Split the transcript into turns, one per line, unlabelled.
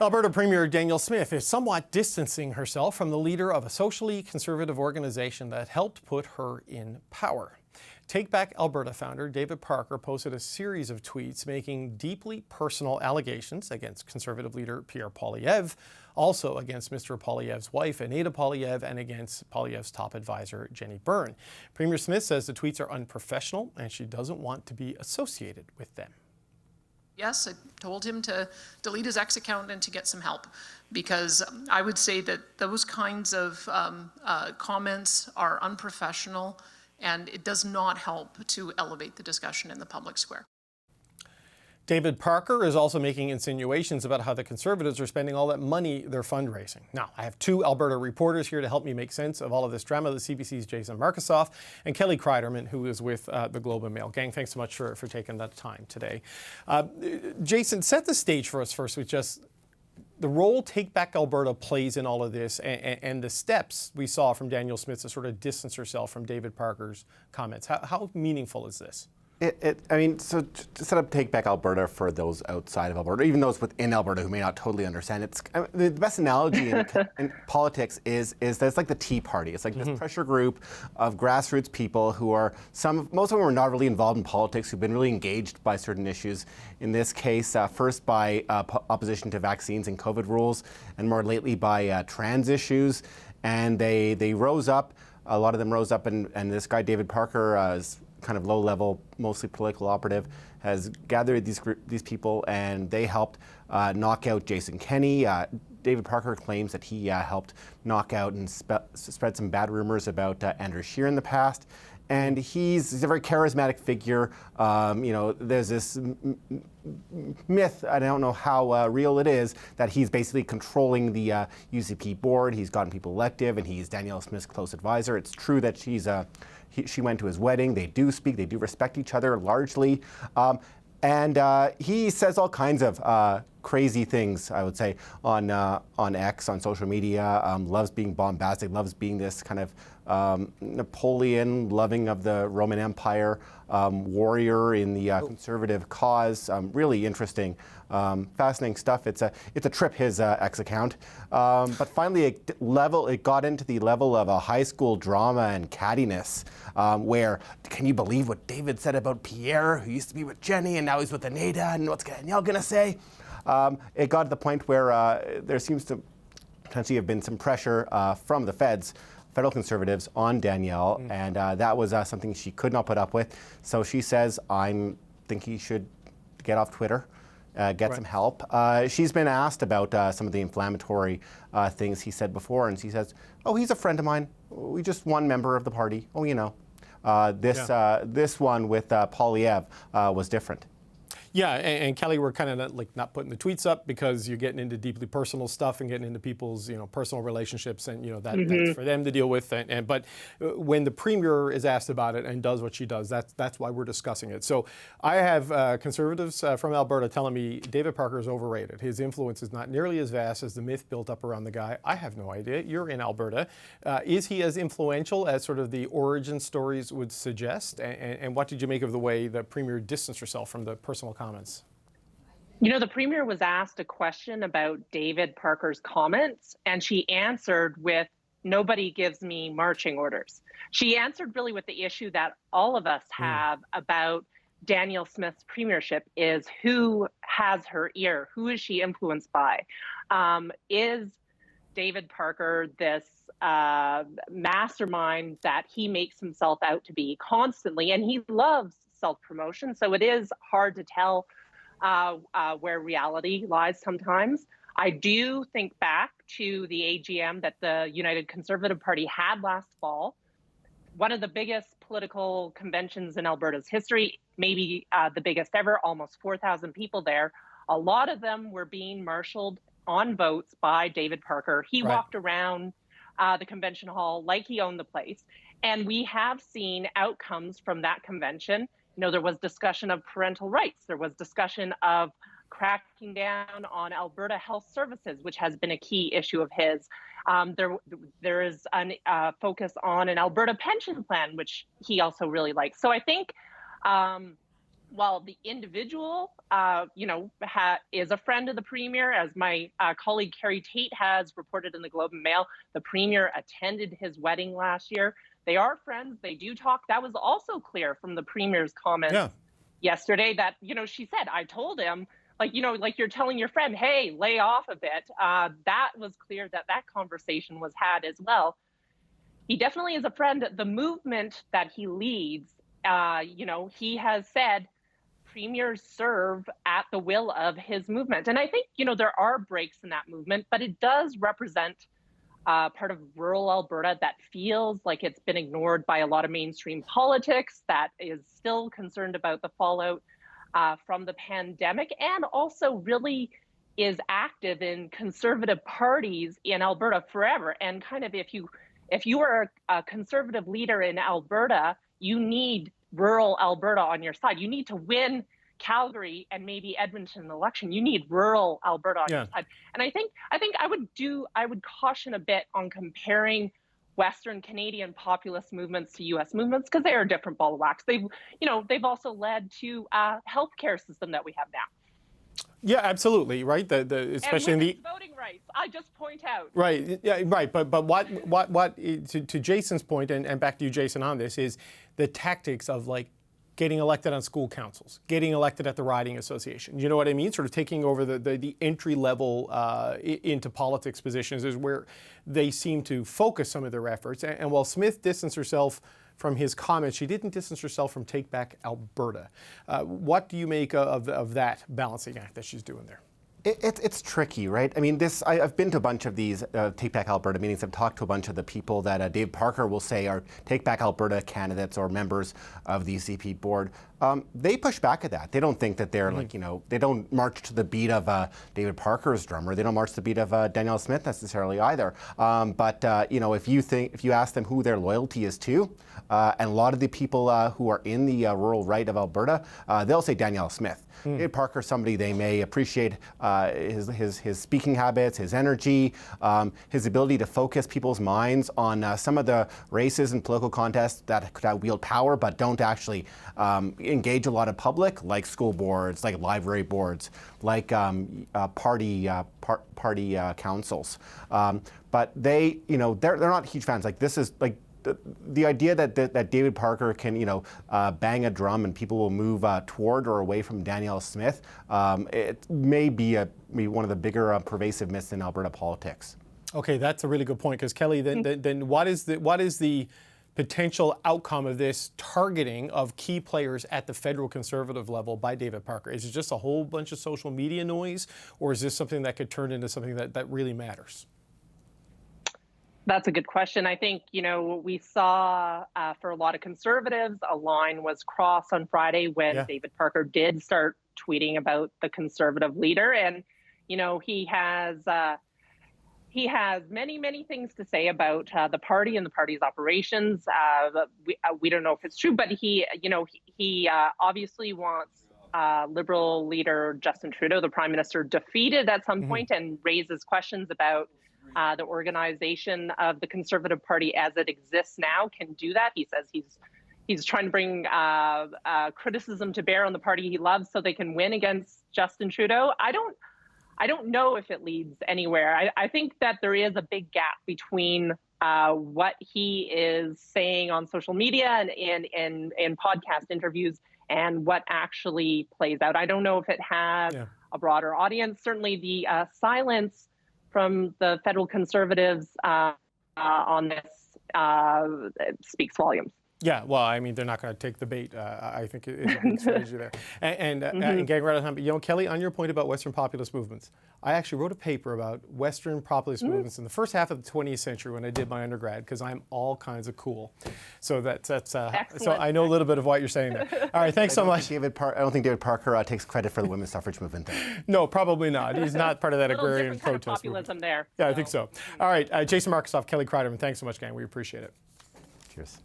Alberta Premier Danielle Smith is somewhat distancing herself from the leader of a socially conservative organization that helped put her in power. Take Back Alberta founder David Parker posted a series of tweets making deeply personal allegations against Conservative Leader Pierre Poilievre, also against Mr. Poilievre's wife Anaida Poilievre, and against Poilievre's top advisor Jenni Byrne. Premier Smith says the tweets are unprofessional and she doesn't want to be associated with them.
Yes, I told him to delete his X account and to get some help, because I would say that those kinds of comments are unprofessional and it does not help to elevate the discussion in the public square.
David Parker is also making insinuations about how the Conservatives are spending all that money they're fundraising. Now, I have two Alberta reporters here to help me make sense of all of this drama. The CBC's Jason Markisoff and Kelly Kreiderman, who is with the Globe and Mail. Gang, thanks so much for taking that time today. Jason, set the stage for us first with just the role Take Back Alberta plays in all of this and the steps we saw from Danielle Smith to sort of distance herself from David Parker's comments. How meaningful is this?
So to set up Take Back Alberta for those outside of Alberta, even those within Alberta who may not totally understand, the best analogy in politics is that it's like the Tea Party. It's like this pressure group of grassroots people who are most of them are not really involved in politics, who've been really engaged by certain issues. In this case, first by opposition to vaccines and COVID rules, and more lately by trans issues. And they rose up. A lot of them rose up, and this guy David Parker is kind of low-level, mostly political operative, has gathered these people, and they helped knock out Jason Kenney. David Parker claims that he helped knock out and spread some bad rumors about Andrew Scheer in the past. And he's a very charismatic figure. There's this myth, I don't know how real it is, that he's basically controlling the UCP board. He's gotten people elected, and he's Danielle Smith's close advisor. It's true that she went to his wedding. They do speak. They do respect each other largely. And he says all kinds of crazy things, I would say, on X, on social media. Loves being bombastic, loves being this kind of Napoleon, loving of the Roman Empire, warrior in the conservative cause. Really interesting, fascinating stuff. It's a trip, his X account. But finally, it got into the level of a high school drama and cattiness, where, can you believe what David said about Pierre, who used to be with Jenni and now he's with Anaida, and what's Danielle gonna say? It got to the point where there seems to potentially have been some pressure from the federal Conservatives on Danielle, and that was something she could not put up with. So she says, I think he should get off Twitter, get some help. She's been asked about some of the inflammatory things he said before, and she says, oh, he's a friend of mine. We just one member of the party. Oh, this one with Poilievre was different.
Yeah, and Kelly, we're kind of not putting the tweets up because you're getting into deeply personal stuff and getting into people's personal relationships, and that's for them to deal with. But when the Premier is asked about it and does what she does, that's why we're discussing it. So I have Conservatives from Alberta telling me David Parker is overrated. His influence is not nearly as vast as the myth built up around the guy. I have no idea. You're in Alberta. Is he as influential as sort of the origin stories would suggest? And what did you make of the way the Premier distanced herself from the personal comments?
The Premier was asked a question about David Parker's comments, and she answered with, nobody gives me marching orders. She answered really with the issue that all of us have about Danielle Smith's premiership is who has her ear? Who is she influenced by? Is David Parker this mastermind that he makes himself out to be constantly? And he loves self-promotion, so it is hard to tell where reality lies sometimes. I do think back to the AGM that the United Conservative Party had last fall, one of the biggest political conventions in Alberta's history, maybe the biggest ever, almost 4,000 people there. A lot of them were being marshaled on votes by David Parker. He walked around the convention hall like he owned the place. And we have seen outcomes from that convention. There was discussion of parental rights. There was discussion of cracking down on Alberta Health Services, which has been a key issue of his. There is a focus on an Alberta pension plan, which he also really likes. So I think while the individual, is a friend of the Premier, as my colleague Carrie Tate has reported in the Globe and Mail, the Premier attended his wedding last year. They are friends. They do talk. That was also clear from the Premier's comments yesterday that, she said, I told him, like you're telling your friend, hey, lay off a bit. That was clear that conversation was had as well. He definitely is a friend. The movement that he leads, he has said premiers serve at the will of his movement. And I think, there are breaks in that movement, but it does represent part of rural Alberta that feels like it's been ignored by a lot of mainstream politics, that is still concerned about the fallout from the pandemic, and also really is active in Conservative parties in Alberta forever. And kind of if you are a Conservative leader in Alberta, you need rural Alberta on your side. You need to win Calgary and maybe Edmonton election. You need rural Alberta on your side. And I think I would caution a bit on comparing Western Canadian populist movements to U.S. movements, because they are different ball of wax. They've also led to a healthcare system that we have now.
Yeah, absolutely, right. Especially in the
voting rights. I just point out.
Right. Yeah. Right. But what to Jason's point, and back to you, Jason, on this is the tactics of like getting elected on school councils, getting elected at the riding association. You know what I mean? Sort of taking over the entry level into politics positions is where they seem to focus some of their efforts. And while Smith distanced herself from his comments, she didn't distance herself from Take Back Alberta. What do you make of that balancing act that she's doing there?
It's tricky, right? I mean, I've been to a bunch of these Take Back Alberta meetings. I've talked to a bunch of the people that Dave Parker will say are Take Back Alberta candidates or members of the CP board. They push back at that. They don't think that they're they don't march to the beat of David Parker's drummer. They don't march to the beat of Danielle Smith necessarily either. But if you ask them who their loyalty is to, and a lot of the people who are in the rural right of Alberta, they'll say Danielle Smith. David Parker, somebody they may appreciate his speaking habits, his energy, his ability to focus people's minds on some of the races and political contests that could wield power but don't actually engage a lot of public, like school boards, like library boards, like party councils. But they're not huge fans. Like this is like. The idea that David Parker can, bang a drum and people will move toward or away from Danielle Smith, it may be one of the bigger pervasive myths in Alberta politics.
Okay, that's a really good point. Because Kelly, then what is the potential outcome of this targeting of key players at the federal Conservative level by David Parker? Is it just a whole bunch of social media noise, or is this something that could turn into something that really matters?
That's a good question. I think, we saw for a lot of Conservatives, a line was crossed on Friday when David Parker did start tweeting about the Conservative leader. And, he has many, many things to say about the party and the party's operations. We don't know if it's true, but he obviously wants Liberal leader Justin Trudeau, the Prime Minister, defeated at some point, and raises questions about the organization of the Conservative Party as it exists now can do that. He says he's trying to bring criticism to bear on the party he loves so they can win against Justin Trudeau. I don't know if it leads anywhere. I think that there is a big gap between what he is saying on social media and in podcast interviews and what actually plays out. I don't know if it has a broader audience. Certainly the silence from the federal Conservatives on this speaks volumes.
Yeah, well, I mean, they're not going to take the bait. I think it's a big strategy there. And getting right on time, Kelly, on your point about Western populist movements, I actually wrote a paper about Western populist movements in the first half of the 20th century when I did my undergrad, because I'm all kinds of cool. So that's so I know a little bit of what you're saying there. All right, thanks so much.
I don't think David Parker takes credit for the women's suffrage movement there.
No, probably not. He's not part of that agrarian
different kind of
protest
populism
movement.
there.
Yeah, I think so. All right, Jason Markusoff, Kelly Kreiderman, thanks so much, gang. We appreciate it.
Cheers.